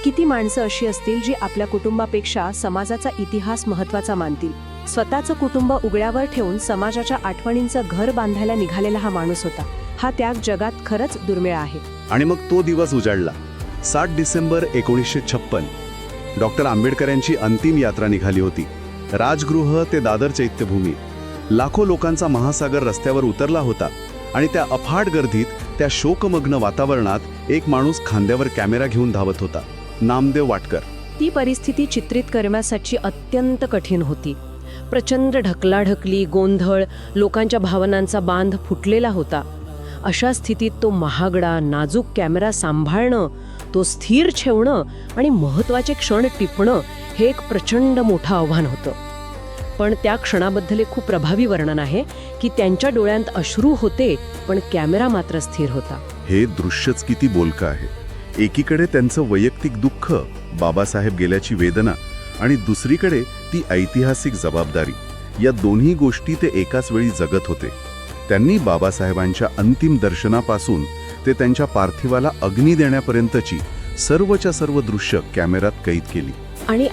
किती माणसं अशी असतील जी आपल्या कुटुंबापेक्षा समाजाचा इतिहास महत्त्वाचा मानतील. स्वतःचं कुटुंब उघड्यावर ठेवून समाजाच्या आठवणींचं घर बांधायला निघालेला हा माणूस होता. हा त्याग जगात खरंच दुर्मिळ आहे. आणि मग तो दिवस उजाडला. 7 डिसेंबर 1956. डॉक्टर आंबेडकर यांची अंतिम यात्रा निघाली होती. राजगृह ते दादर चैत्यभूमी. लाखो लोकांचा महासागर रस्त्यावर उतरला होता आणि त्या अफाट गर्दीत, त्या शोकमग्न वातावरणात एक माणूस खांद्यावर कॅमेरा घेऊन धावत होता. नामदेव वाटकर. ती परिस्थिती चित्रित करण्यासाठी अत्यंत कठीण होती. प्रचंड ढकलाढकली, गोंधळ, लोकांच्या भावनांचा बांध फुटलेला होता. अशा स्थितीत तो महागडा नाजूक कॅमेरा सांभाळणं, तो स्थिर ठेवणं आणि महत्त्वाचे क्षण टिपणं हे एक प्रचंड मोठं आव्हान होतं. पण त्या क्षणाबद्दल खूप प्रभावी वर्णन आहे की त्यांच्या डोळ्यांत अश्रू होते, पण कॅमेरा मात्र स्थिर होता. हे दृश्यच किती बोलकं आहे. एकीकडे त्यांचं वैयक्तिक दुःख, बाबासाहेब गेल्याची वेदना, आणि दुसरीकडे ती ऐतिहासिक जबाबदारी. या दोन्ही गोष्टी ते एकाच वेळी जगत होते. त्यांनी बाबासाहेबांच्या अंतिम दर्शनापासून ते त्यांच्या पार्थिवाला अग्नी देण्यापर्यंतची सर्वच्या सर्व दृश्य कॅमेऱ्यात कैद केली. आणि